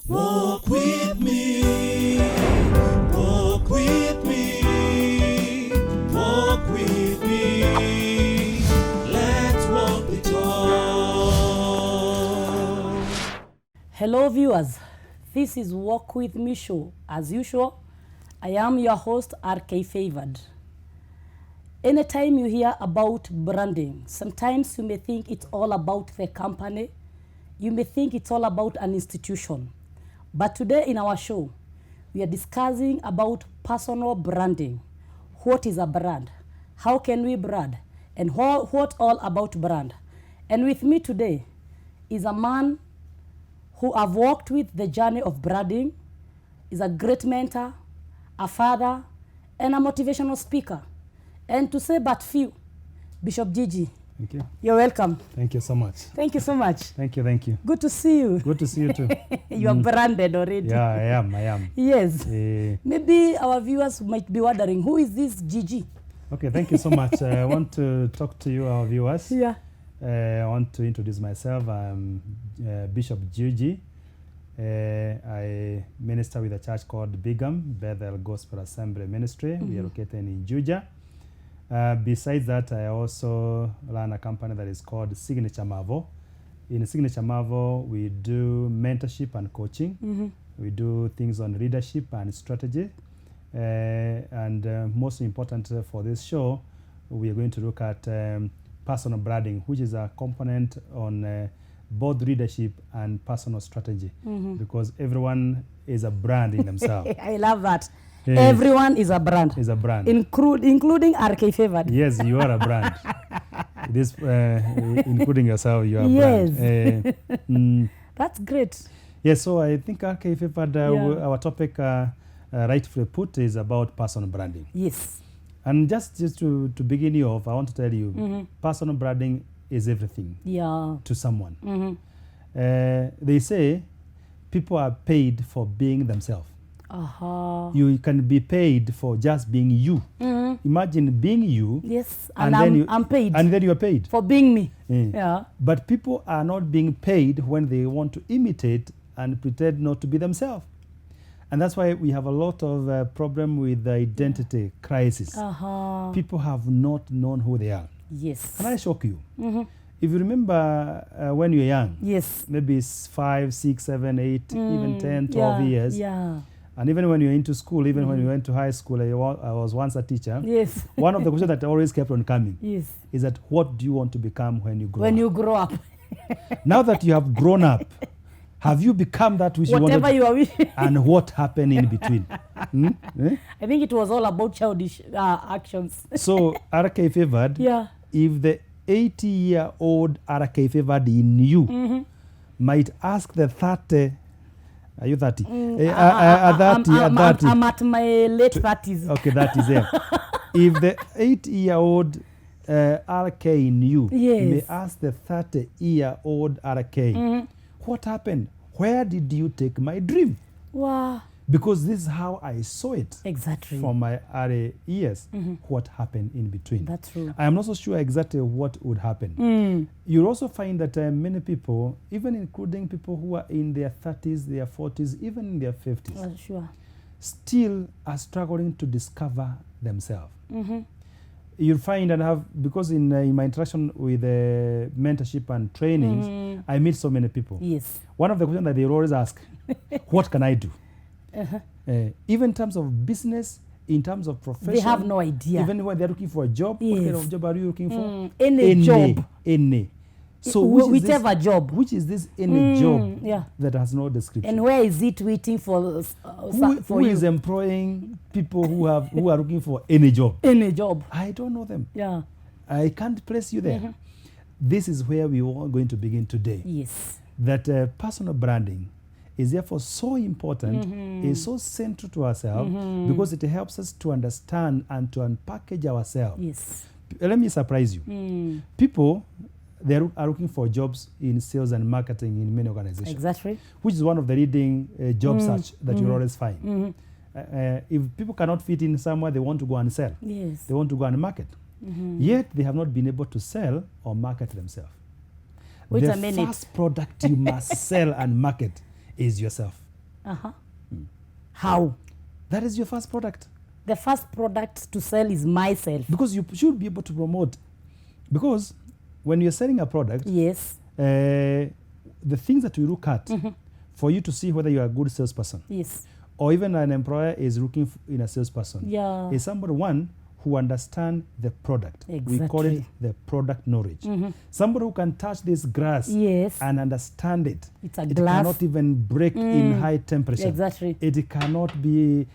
Walk with me, walk with me, walk with me. Let's walk the talk. Hello viewers, this is Walk With Me show. As usual, I am your host RK Favored. Anytime you hear about branding, sometimes you may think it's all about the company. You may think it's all about an institution. But today in our show, we are discussing about personal branding. What is a brand? How can we brand? And what all about brand? And with me today is a man who have walked with the journey of branding, is a great mentor, a father, and a motivational speaker. And to say but few, Bishop Gigi. Thank you. You're welcome. Thank you so much. Thank you so much. Thank you, thank you. Good to see you. Good to see you too. You are branded already. Yeah, I am. Yes. Maybe our viewers might be wondering, who is this Gigi? Okay, thank you so much. I want to talk to you, our viewers. Yeah. I want to introduce myself. I'm Bishop Gigi. I minister with a church called Bigam, Bethel Gospel Assembly Ministry. We are located in Juja. Besides that, I also run a company that is called Signature Marvel. In Signature Marvel, we do mentorship and coaching. We do things on leadership and strategy. And most important for this show, we are going to look at personal branding, which is a component on both leadership and personal strategy, because everyone is a brand in themselves. I love that. Everyone is a brand. Is a brand. Including RK Favored. Yes, you are a brand. This, including yourself, you are a brand. That's great. Yes, so I think RK Favored, our topic, rightfully put, is about personal branding. Yes. And just to begin you off, I want to tell you, personal branding is everything to someone. They say people are paid for being themselves. You can be paid for just being you. Imagine being you. Yes, and then I'm paid. And then you are paid. For being me. Yeah. But people are not being paid when they want to imitate and pretend not to be themselves. And that's why we have a lot of problem with the identity crisis. People have not known who they are. Yes. Can I shock you? If you remember when you were young, yes, maybe it's 5, 6, 7, 8, even 10, 12 years. Yeah. And even when you're into school, even when you went to high school, I was once a teacher. Yes. One of the questions that always kept on coming is that what do you want to become when you grow up? When you grow up. Now that you have grown up, have you become that which whatever you wanted? You are and what happened in between? I think it was all about childish actions. So, RK Favored, if the 80-year-old RK Favored in you might ask the 30, are you 30? 30. I'm at my late 30s. Okay, that is it. If the 80-year-old RK in you may ask the 30-year-old RK, what happened? Where did you take my dream? Wow. Because this is how I saw it. Exactly. From my early years, what happened in between. That's true. I am not so sure exactly what would happen. You'll also find that many people, even including people who are in their 30s, their 40s, even in their 50s, sure, still are struggling to discover themselves. You'll find and have, because in my interaction with mentorship and trainings, I meet so many people. Yes. One of the questions that they always ask, what can I do? Even in terms of business, in terms of profession. They have no idea. Even when they're looking for a job, what kind of job are you looking for? Any job. Any. So whichever job. Which is this any job that has no description? And where is it waiting for who is employing people who are looking for any job? Any job. I don't know them. Yeah. I can't place you there. This is where we are going to begin today. Yes. That personal branding is therefore so important, is so central to ourselves, because it helps us to understand and to unpackage ourselves. Yes. Let me surprise you. People, they are looking for jobs in sales and marketing in many organizations. Exactly. Which is one of the leading job search that you'll always find. If people cannot fit in somewhere, they want to go and sell. Yes. They want to go and market. Yet they have not been able to sell or market themselves. Wait the a minute. first product you must sell and market is yourself. Uh-huh. How? That is your first product. The first product to sell is myself. Because you should be able to promote. Because when you're selling a product, Yes. the things that you look at for you to see whether you're a good salesperson Yes. or even an employer is looking in a salesperson Yeah. is somebody, one, who understand the product. We call it Exactly. the product knowledge. Somebody who can touch this grass Yes. and understand it. It's a It glass. cannot even break in high temperature. Exactly. It cannot be,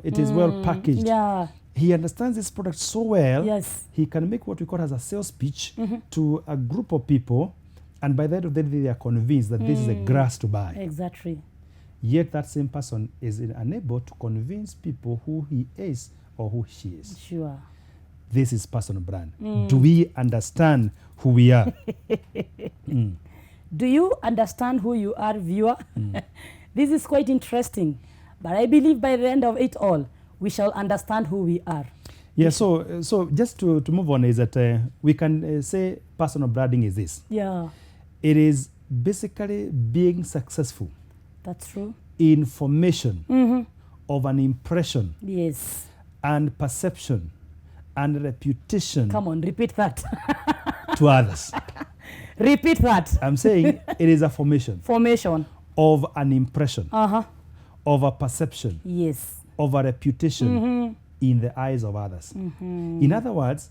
it is well packaged. Yeah. He understands this product so well. Yes. He can make what we call as a sales pitch to a group of people, and by the end of the day, they are convinced that this is a grass to buy. Exactly. Yet that same person is unable to convince people who he is or who she is. Sure. This is personal brand. Do we understand who we are? Do you understand who you are, viewer? This is quite interesting. But I believe by the end of it all, we shall understand who we are. Yeah, so just to move on is that we can say personal branding is this. Yeah, It is basically being successful that's true. in formation of an impression Yes. and perception and reputation Come on, repeat that. to others. Repeat that. I'm saying it is a formation Formation. of an impression, Uh-huh. of a perception, Yes. of a reputation in the eyes of others. In other words,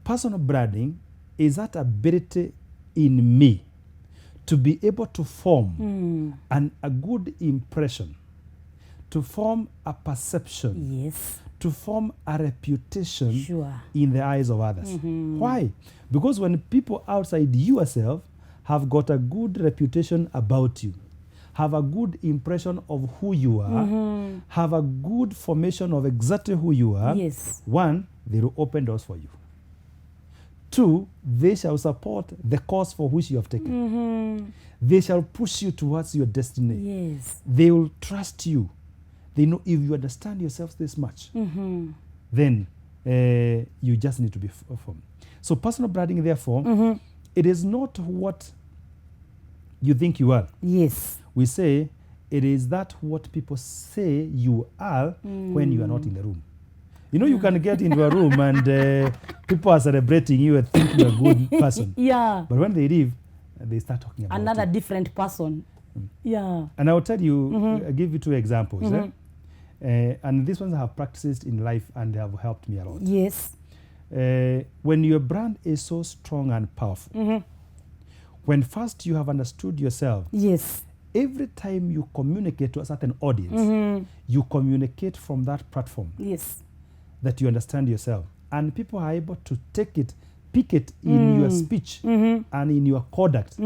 personal branding is that ability in me to be able to form a good impression, to form a perception, Yes. to form a reputation Sure. in the eyes of others. Why? Because when people outside yourself have got a good reputation about you, have a good impression of who you are, have a good formation of exactly who you are, Yes. one, they will open doors for you. Two, they shall support the cause for which you have taken. They shall push you towards your destiny. Yes. They will trust you. They know if you understand yourself this much, then you just need to be formed. So personal branding, therefore, it is not what you think you are. Yes. We say it is that what people say you are when you are not in the room. You can get into a room and people are celebrating you and think you're a good person. Yeah. But when they leave, they start talking about Another you. different person. Yeah. And I will tell you, I'll give you two examples. And these ones I have practiced in life and they have helped me a lot. Yes. When your brand is so strong and powerful, when first you have understood yourself, Yes. every time you communicate to a certain audience, you communicate from that platform Yes. that you understand yourself. And people are able to take it, pick it in your speech and in your conduct.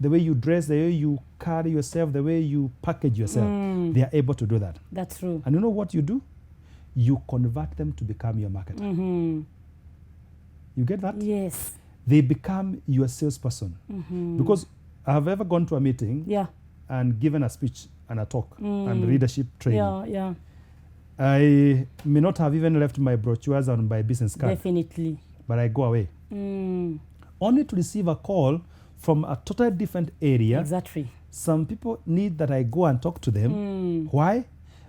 The way you dress, the way you carry yourself, the way you package yourself, they are able to do that. That's true. And you know what you do? You convert them to become your marketer. You get that? Yes. They become your salesperson. Because I have ever gone to a meeting Yeah. and given a speech and a talk and leadership training. Yeah. Yeah. I may not have even left my brochures and my business card, Definitely. but I go away. Only to receive a call from a totally different area. Exactly. Some people need that I go and talk to them. Why?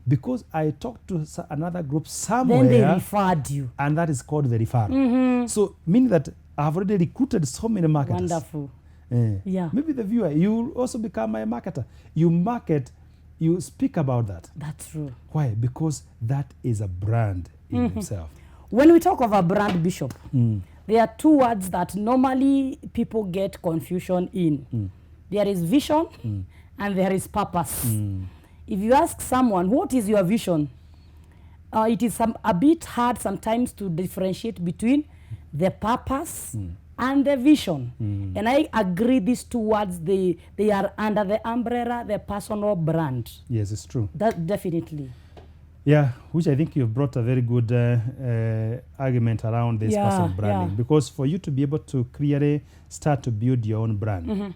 Because I talked to another group somewhere. Then they referred you. And that is called the referral. So, meaning that I've already recruited so many marketers. Wonderful. Yeah. Maybe the viewer, you will also become a marketer. You market, you speak about that. That's true. Why? Because that is a brand in itself. When we talk of a brand, Bishop, there are two words that normally people get confusion in. There is vision and there is purpose. If you ask someone, what is your vision? It is a bit hard sometimes to differentiate between the purpose and the vision. And I agree these two words, they are under the umbrella, the personal brand. Yes, it's true. That definitely. Yeah, which I think you've brought a very good argument around this personal branding. Because for you to be able to clearly start to build your own brand,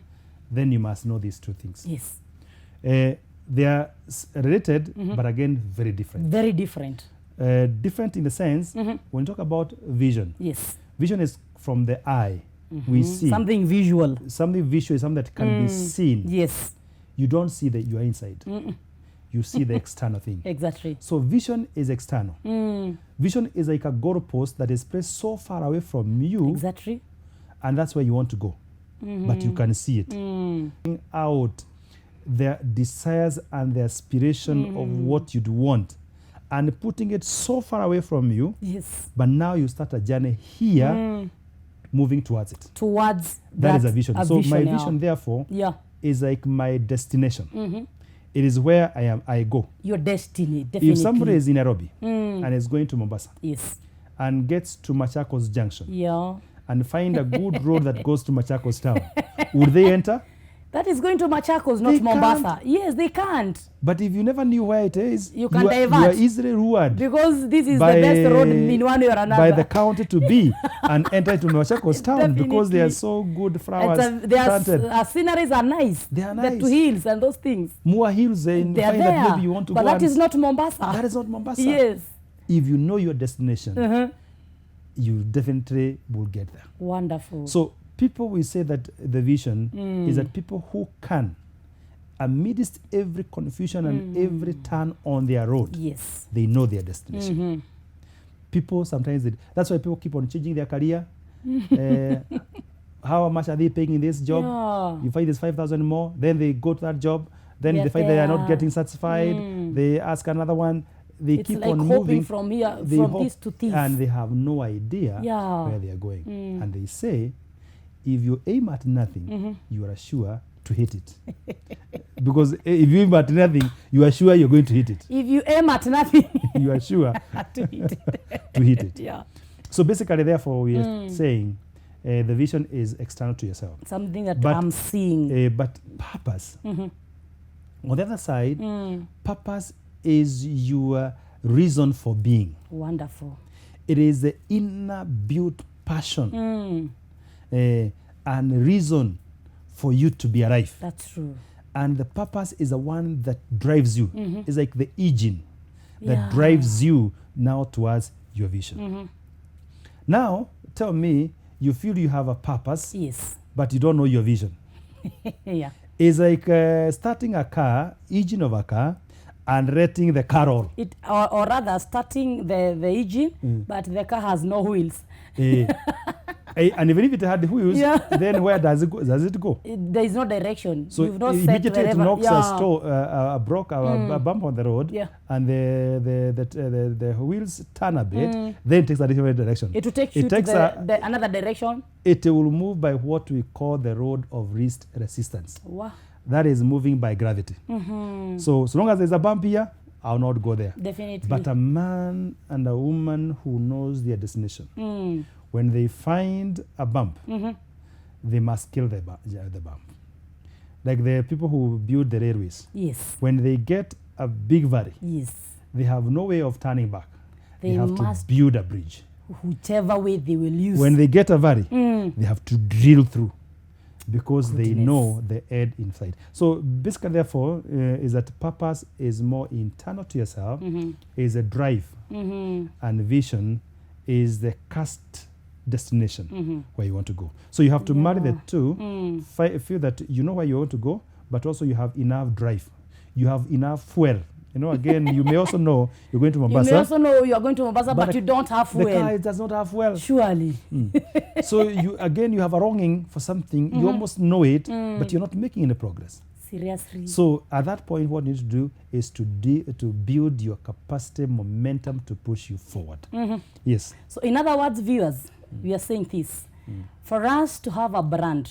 then you must know these two things. Yes. They are related, but again, very different. Very different. Different in the sense, when you talk about vision, Yes. vision is from the eye. We see. Something visual. Something visual is something that can be seen. Yes. You don't see that you are inside. you see the external thing. Exactly. So vision is external. Vision is like a goalpost that is placed so far away from you, Exactly. and that's where you want to go. But you can see it. Bring out their desires and the aspiration of what you'd want, and putting it so far away from you, Yes. but now you start a journey here, moving towards it. Towards That is a vision. So my yeah. vision, therefore, Yeah. is like my destination. It is where I go. Your destiny, definitely. If somebody is in Nairobi and is going to Mombasa Yes. and gets to Machakos Junction Yeah. and find a good road that goes to Machakos town, would they enter? That is going to Machakos, not They Mombasa. Yes, they can't. But if you never knew where it is, You can you divert. are easily lured Because this is by, the best road in one way or another. by the county to be and enter to Machakos town because they are Definitely. so good flowers Their planted. sceneries are nice. They are The nice. two hills and those things. Moa Hills, and They are find that there. maybe you want to But go. that and is not Mombasa. that is not Mombasa. Yes. If you know your destination, you definitely will get there. Wonderful. So people will say that the vision is that people who can, amidst every confusion and every turn on their road, yes. they know their destination. People sometimes, that's why people keep on changing their career. How much are they paying in this job? Yeah. You find there's 5,000 more, then they go to that job, then They're they find they are not there. getting satisfied, they ask another one, they It's keep like on hopping moving from here, they from hope this to this. and they have no idea Yeah. where they are going. And they say, if you aim at nothing, you are sure to hit it. Because if you aim at nothing, you are sure you're going to hit it. If you aim at nothing, You are sure to hit it. to hit it. Yeah. So basically, therefore, we are saying the vision is external to yourself. Something that But, I'm seeing. But purpose, on the other side, purpose is your reason for being. Wonderful. It is the inner built passion and reason for you to be alive. That's true. And the purpose is the one that drives you. It's like the engine that Yeah. drives you now towards your vision. Now, tell me, you feel you have a purpose, Yes. but you don't know your vision. Yeah. It's like starting a car, engine of a car, and letting the car roll. It or rather starting the engine, but the car has no wheels. And even if it had the wheels, Yeah. then where does it go? Does it go? There is no direction. So You've not set immediately it wherever. knocks Yeah. a bump on the road, Yeah. and the wheels turn a bit, then it takes a different direction. It will take It you to takes the another direction. It will move by what we call the road of least resistance. Wow. That is moving by gravity. So long as there's a bump here, I'll not go there. Definitely. But a man and a woman who knows their destination, when they find a bump, they must kill the bump. Like the people who build the railways, Yes. when they get a big valley, Yes. they have no way of turning back. They They have to must- build a bridge. Whichever way they will use. When they get a valley, they have to drill through because they Goodness. know the end inside. So basically, therefore, is that purpose is more internal to yourself, is a drive, and vision is the cast destination where you want to go. So you have to marry the two, feel that you know where you want to go, but also you have enough drive. You have enough fuel. You know, again, you may also know you're going to you Mombasa. may also know you are going to Mombasa, but the- you don't have The car fuel. does not have fuel. Surely. So you have a longing for something. You almost know it, but you're not making any progress. Seriously. So at that point, what you need to do is to build your capacity, momentum to push you forward. Yes. So in other words, viewers, we are saying this. For us to have a brand,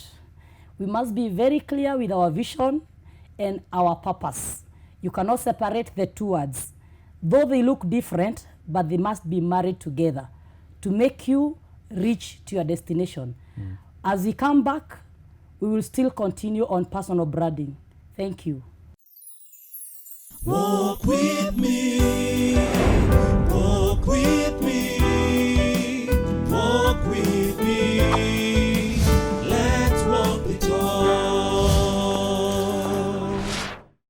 we must be very clear with our vision and our purpose. You cannot separate the two words. Though they look different, but they must be married together to make you reach to your destination. As we come back, we will still continue on personal branding. Thank you. Walk with me.